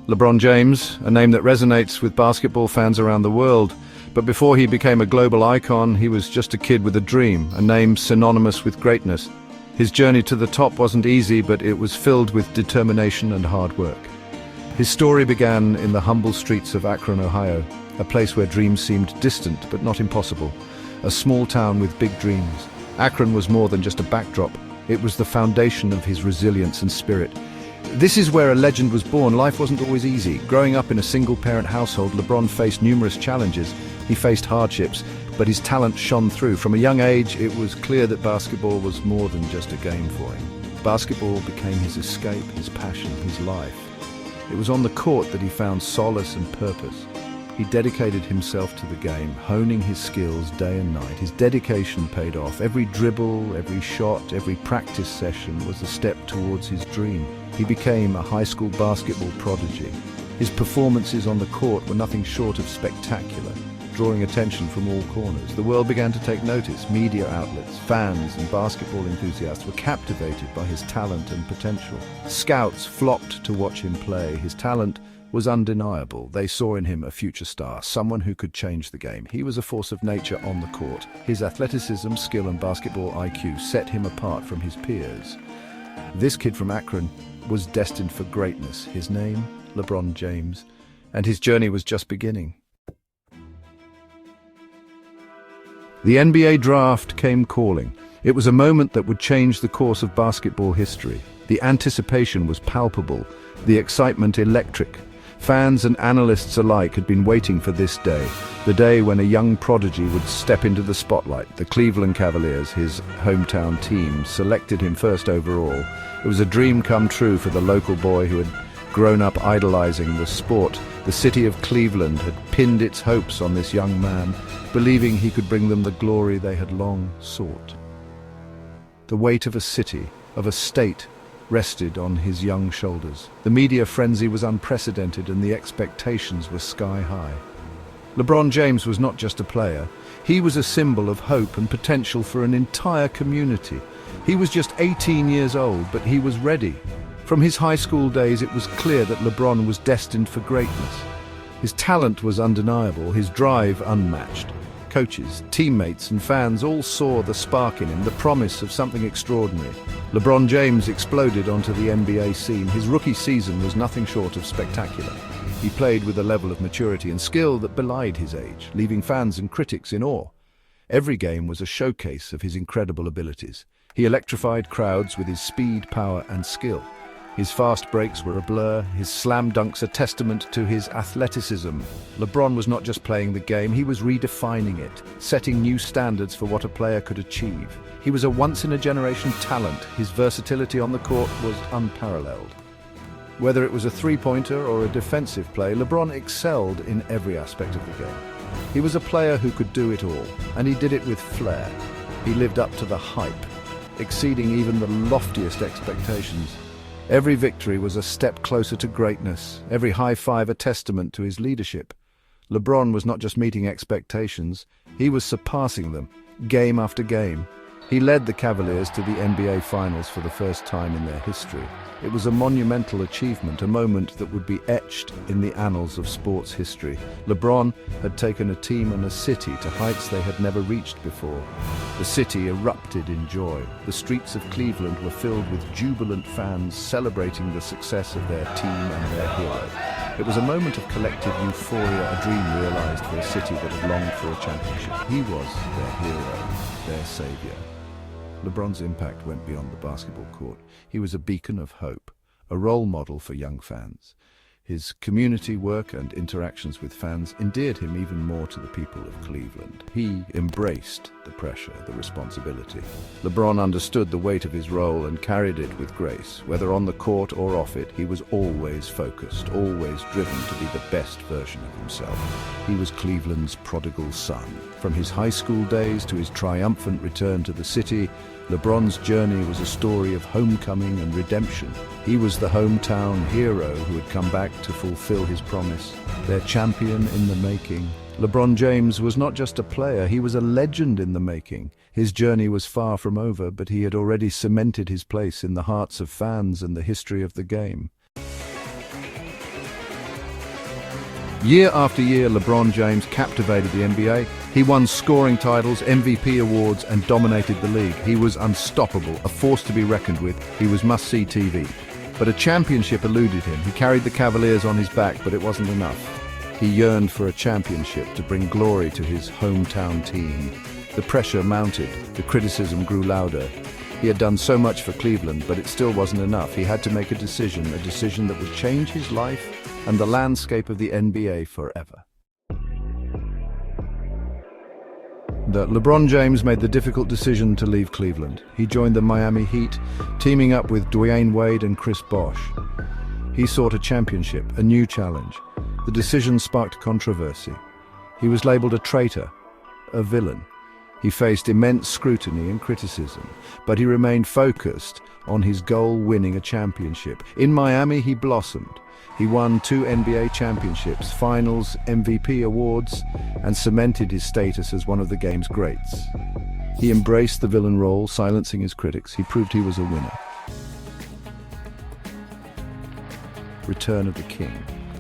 LeBron James, a name that resonates with basketball fans around the world. But before he became a global icon, he was just a kid with a dream, a name synonymous with greatness. His journey to the top wasn't easy, but it was filled with determination and hard work. His story began in the humble streets of Akron, Ohio, a place where dreams seemed distant but not impossible, a small town with big dreams. Akron was more than just a backdrop. It was the foundation of his resilience and spirit. This is where a legend was born. Life wasn't always easy. Growing up in a single-parent household, LeBron faced numerous challenges. He faced hardships, but his talent shone through. From a young age, it was clear that basketball was more than just a game for him. Basketball became his escape, his passion, his life. It was on the court that he found solace and purpose. He dedicated himself to the game, honing his skills day and night. His dedication paid off. Every dribble, every shot, every practice session was a step towards his dream. He became a high school basketball prodigy. His performances on the court were nothing short of spectacular, drawing attention from all corners. The world began to take notice. Media outlets, fans, and basketball enthusiasts were captivated by his talent and potential. Scouts flocked to watch him play. His talent was undeniable. They saw in him a future star, someone who could change the game. He was a force of nature on the court. His athleticism, skill, and basketball IQ set him apart from his peers. This kid from Akron was destined for greatness. His name, LeBron James, and his journey was just beginning. The NBA draft came calling. It was a moment that would change the course of basketball history. The anticipation was palpable, the excitement electric. Fans and analysts alike had been waiting for this day, the day when a young prodigy would step into the spotlight. The Cleveland Cavaliers, his hometown team, selected him first overall. It was a dream come true for the local boy who had grown up idolizing the sport. The city of Cleveland had pinned its hopes on this young man, believing he could bring them the glory they had long sought. The weight of a city, of a state, rested on his young shoulders. The media frenzy was unprecedented and the expectations were sky high. LeBron James was not just a player. He was a symbol of hope and potential for an entire community. He was just 18 years old, but he was ready. From his high school days, it was clear that LeBron was destined for greatness. His talent was undeniable, his drive unmatched. Coaches, teammates, and fans all saw the spark in him, the promise of something extraordinary. LeBron James exploded onto the NBA scene. His rookie season was nothing short of spectacular. He played with a level of maturity and skill that belied his age, leaving fans and critics in awe. Every game was a showcase of his incredible abilities. He electrified crowds with his speed, power, and skill. His fast breaks were a blur, his slam dunks a testament to his athleticism. LeBron was not just playing the game, he was redefining it, setting new standards for what a player could achieve. He was a once-in-a-generation talent. His versatility on the court was unparalleled. Whether it was a three-pointer or a defensive play, LeBron excelled in every aspect of the game. He was a player who could do it all, and he did it with flair. He lived up to the hype, exceeding even the loftiest expectations. Every victory was a step closer to greatness, every high five a testament to his leadership. LeBron was not just meeting expectations, he was surpassing them, game after game. He led the Cavaliers to the NBA Finals for the first time in their history. It was a monumental achievement, a moment that would be etched in the annals of sports history. LeBron had taken a team and a city to heights they had never reached before. The city erupted in joy. The streets of Cleveland were filled with jubilant fans celebrating the success of their team and their hero. It was a moment of collective euphoria, a dream realized for a city that had longed for a championship. He was their hero, their savior. LeBron's impact went beyond the basketball court. He was a beacon of hope, a role model for young fans. His community work and interactions with fans endeared him even more to the people of Cleveland. He embraced the pressure, the responsibility. LeBron understood the weight of his role and carried it with grace. Whether on the court or off it, he was always focused, always driven to be the best version of himself. He was Cleveland's prodigal son. From his high school days to his triumphant return to the city, LeBron's journey was a story of homecoming and redemption. He was the hometown hero who had come back to fulfill his promise, their champion in the making. LeBron James was not just a player, he was a legend in the making. His journey was far from over, but he had already cemented his place in the hearts of fans and the history of the game. Year after year, LeBron James captivated the NBA. He won scoring titles, MVP awards, and dominated the league. He was unstoppable, a force to be reckoned with. He was must-see TV. But a championship eluded him. He carried the Cavaliers on his back, but it wasn't enough. He yearned for a championship to bring glory to his hometown team. The pressure mounted. The criticism grew louder. He had done so much for Cleveland, but it still wasn't enough. He had to make a decision that would change his life and the landscape of the NBA forever. LeBron James made the difficult decision to leave Cleveland. He joined the Miami Heat, teaming up with Dwayne Wade and Chris Bosh. He sought a championship, a new challenge. The decision sparked controversy. He was labeled a traitor, a villain. He faced immense scrutiny and criticism, but he remained focused on his goal, winning a championship. In Miami, he blossomed. He won 2 NBA championships, finals, MVP awards, and cemented his status as one of the game's greats. He embraced the villain role, silencing his critics. He proved he was a winner. Return of the King.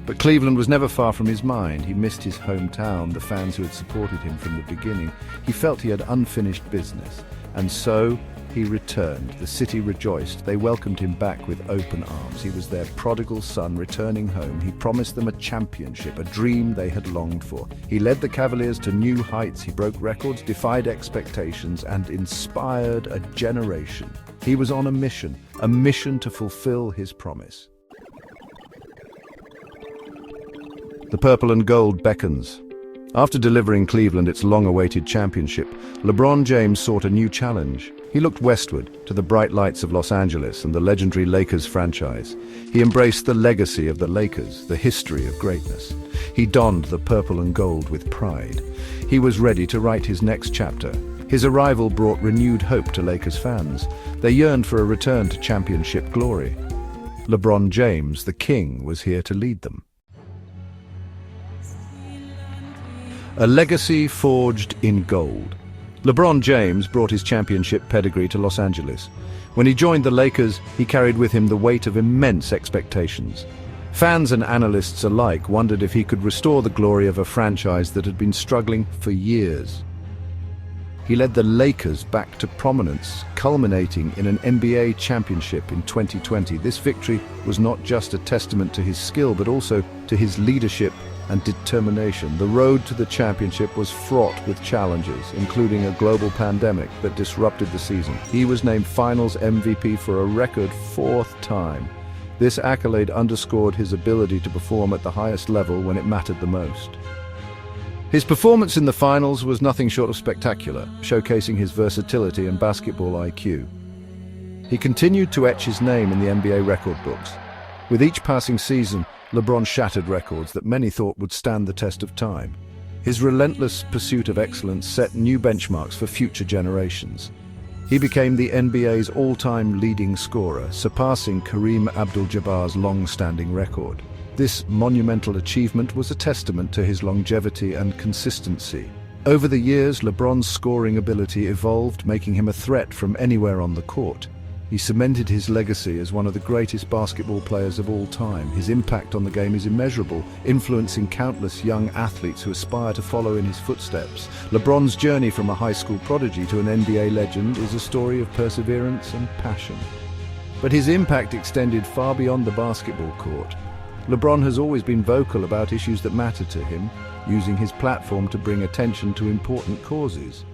But Cleveland was never far from his mind. He missed his hometown, the fans who had supported him from the beginning. He felt he had unfinished business. And so he returned. The city rejoiced. They welcomed him back with open arms. He was their prodigal son returning home. He promised them a championship, a dream they had longed for. He led the Cavaliers to new heights. He broke records, defied expectations, and inspired a generation. He was on a mission to fulfill his promise. The purple and gold beckons. After delivering Cleveland its long-awaited championship, LeBron James sought a new challenge. He looked westward to the bright lights of Los Angeles and the legendary Lakers franchise. He embraced the legacy of the Lakers, the history of greatness. He donned the purple and gold with pride. He was ready to write his next chapter. His arrival brought renewed hope to Lakers fans. They yearned for a return to championship glory. LeBron James, the king, was here to lead them. A legacy forged in gold. LeBron James brought his championship pedigree to Los Angeles. When he joined the Lakers, he carried with him the weight of immense expectations. Fans and analysts alike wondered if he could restore the glory of a franchise that had been struggling for years. He led the Lakers back to prominence, culminating in an NBA championship in 2020. This victory was not just a testament to his skill, but also to his leadership and determination. The road to the championship was fraught with challenges, including a global pandemic that disrupted the season. He was named Finals MVP for a record 4th time. This accolade underscored his ability to perform at the highest level when it mattered the most. His performance in the finals was nothing short of spectacular, showcasing his versatility and basketball IQ. He continued to etch his name in the NBA record books. With each passing season, LeBron shattered records that many thought would stand the test of time. His relentless pursuit of excellence set new benchmarks for future generations. He became the NBA's all-time leading scorer, surpassing Kareem Abdul-Jabbar's long-standing record. This monumental achievement was a testament to his longevity and consistency. Over the years, LeBron's scoring ability evolved, making him a threat from anywhere on the court. He cemented his legacy as one of the greatest basketball players of all time. His impact on the game is immeasurable, influencing countless young athletes who aspire to follow in his footsteps. LeBron's journey from a high school prodigy to an NBA legend is a story of perseverance and passion. But his impact extended far beyond the basketball court. LeBron has always been vocal about issues that matter to him, using his platform to bring attention to important causes.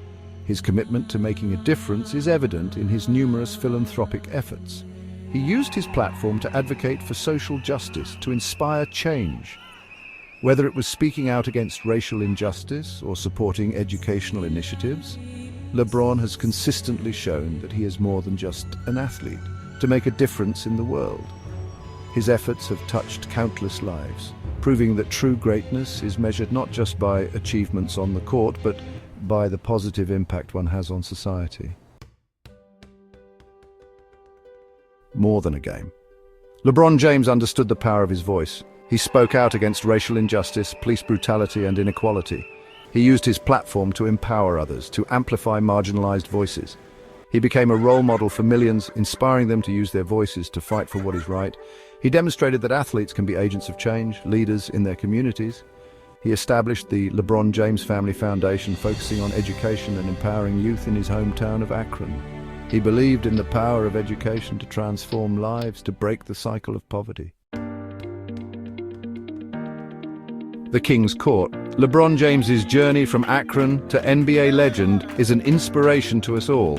His commitment to making a difference is evident in his numerous philanthropic efforts. He used his platform to advocate for social justice, to inspire change. Whether it was speaking out against racial injustice or supporting educational initiatives, LeBron has consistently shown that he is more than just an athlete, to make a difference in the world. His efforts have touched countless lives, proving that true greatness is measured not just by achievements on the court, but by the positive impact one has on society. More than a game. LeBron James understood the power of his voice. He spoke out against racial injustice, police brutality, and inequality. He used his platform to empower others, to amplify marginalized voices. He became a role model for millions, inspiring them to use their voices to fight for what is right. He demonstrated that athletes can be agents of change, leaders in their communities. He established the LeBron James Family Foundation, focusing on education and empowering youth in his hometown of Akron. He believed in the power of education to transform lives, to break the cycle of poverty. The King's Court. LeBron James's journey from Akron to NBA legend is an inspiration to us all.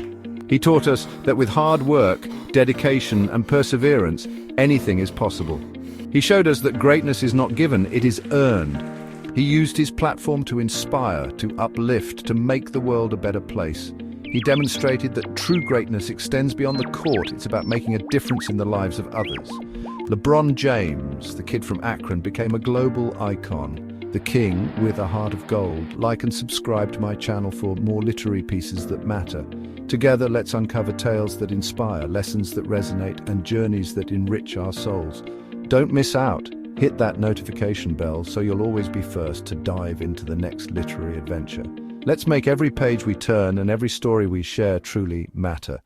He taught us that with hard work, dedication, and perseverance, anything is possible. He showed us that greatness is not given, it is earned. He used his platform to inspire, to uplift, to make the world a better place. He demonstrated that true greatness extends beyond the court. It's about making a difference in the lives of others. LeBron James, the kid from Akron, became a global icon. The king with a heart of gold. Like and subscribe to my channel for more literary pieces that matter. Together, let's uncover tales that inspire, lessons that resonate, and journeys that enrich our souls. Don't miss out. Hit that notification bell so you'll always be first to dive into the next literary adventure. Let's make every page we turn and every story we share truly matter.